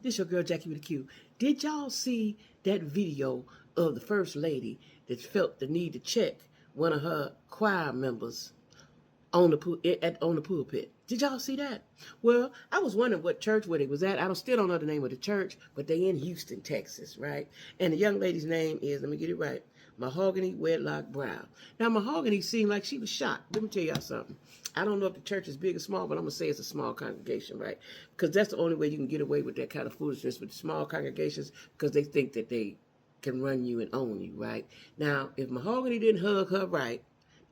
This your girl Jackie with a Q. Did y'all see that video of the First Lady that felt the need to check one of her choir members on the pulpit? Did y'all see that? Well, I was wondering what church where they was at. I still don't know the name of the church, but they in Houston, Texas, right? And the young lady's name is, let me get it right, Mahogany Wedlock Brown. Now, Mahogany seemed like she was shocked. Let me tell y'all something. I don't know if the church is big or small, but I'm going to say it's a small congregation, right? Because that's the only way you can get away with that kind of foolishness with small congregations, because they think that they can run you and own you, right? Now, if Mahogany didn't hug her right,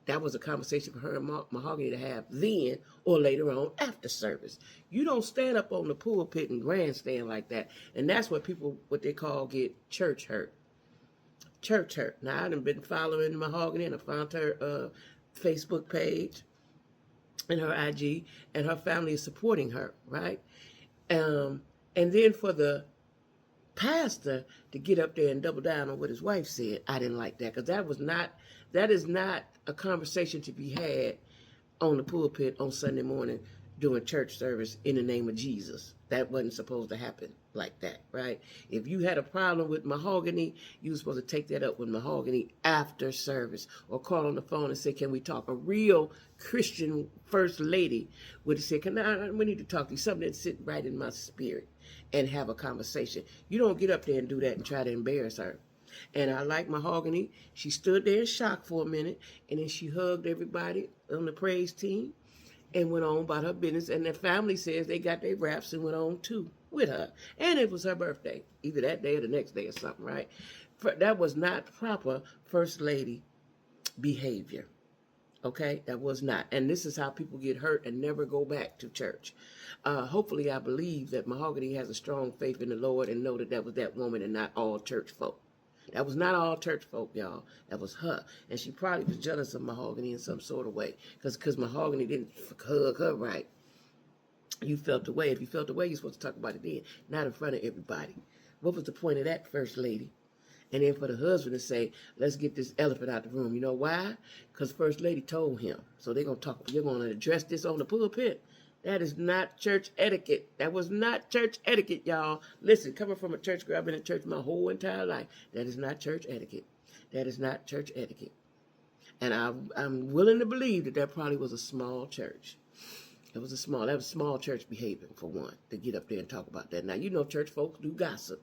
that was a conversation for her and Mahogany to have then or later on after service. You don't stand up on the pulpit and grandstand like that. And that's what people, what they call, get church hurt. Church hurt. Now, I've been following Mahogany, and I found her Facebook page and her IG, and her family is supporting her, right? And then for the pastor to get up there and double down on what his wife said, I didn't like that, because that is not a conversation to be had on the pulpit on Sunday morning during church service in the name of Jesus. That wasn't supposed to happen like that, right? If you had a problem with Mahogany, you were supposed to take that up with Mahogany after service, or call on the phone and say, can we talk? A real Christian first lady would say, we need to talk to you, something that sit right in my spirit, and have a conversation. You don't get up there and do that and try to embarrass her. And I like Mahogany. She stood there in shock for a minute, and then she hugged everybody on the praise team and went on about her business. And their family says they got their wraps and went on too with her. And it was her birthday, either that day or the next day or something, right? That was not proper First Lady behavior. Okay, that was not. And this is how people get hurt and never go back to church. Hopefully, I believe that Mahogany has a strong faith in the Lord and know that that was that woman and not all church folk. That was not all church folk, y'all. That was her. And she probably was jealous of Mahogany in some sort of way, because Mahogany didn't hug her right. You felt the way. If you felt the way, you're supposed to talk about it then, not in front of everybody. What was the point of that, First Lady? And then for the husband to say, let's get this elephant out the room. You know why? Because First Lady told him. So they're going to address this on the pulpit. That is not church etiquette. That was not church etiquette, y'all. Listen, coming from a church girl, I've been in church my whole entire life. That is not church etiquette. That is not church etiquette. And I'm willing to believe that probably was a small church. That was small church behavior, for one, to get up there and talk about that. Now, you know church folks do gossip.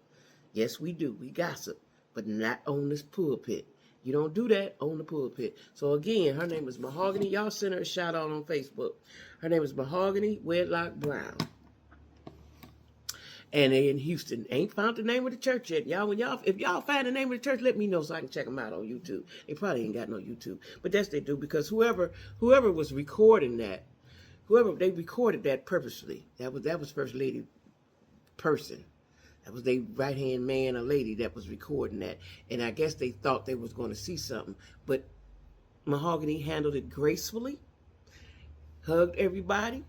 Yes, we do. We gossip. But not on this pulpit. You don't do that on the pulpit. So again, her name is Mahogany. Y'all send her a shout out on Facebook. Her name is Mahogany Wedlock Brown. And they in Houston. Ain't found the name of the church yet. If y'all find the name of the church, let me know so I can check them out on YouTube. They probably ain't got no YouTube. But that's they do, because whoever was recording that, they recorded that purposely. That was First Lady person. That was their right-hand man or lady that was recording that. And I guess they thought they was going to see something. But Mahogany handled it gracefully, hugged everybody,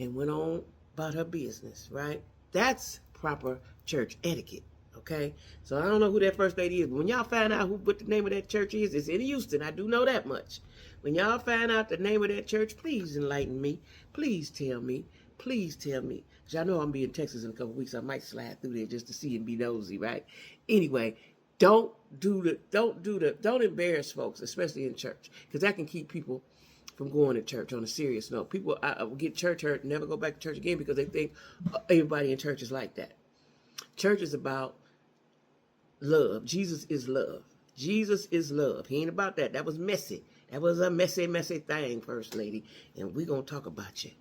and went on about her business, right? That's proper church etiquette, okay? So I don't know who that First Lady is, but when y'all find out what the name of that church is, it's in Houston. I do know that much. When y'all find out the name of that church, please enlighten me. Please tell me. Please tell me. Because y'all know I'm be in Texas in a couple weeks. I might slide through there just to see and be nosy, right? Anyway, don't embarrass folks, especially in church, because that can keep people from going to church on a serious note. People get church hurt and never go back to church again because they think everybody in church is like that. Church is about love. Jesus is love. Jesus is love. He ain't about that. That was messy. That was a messy, messy thing, First Lady. And we're going to talk about you.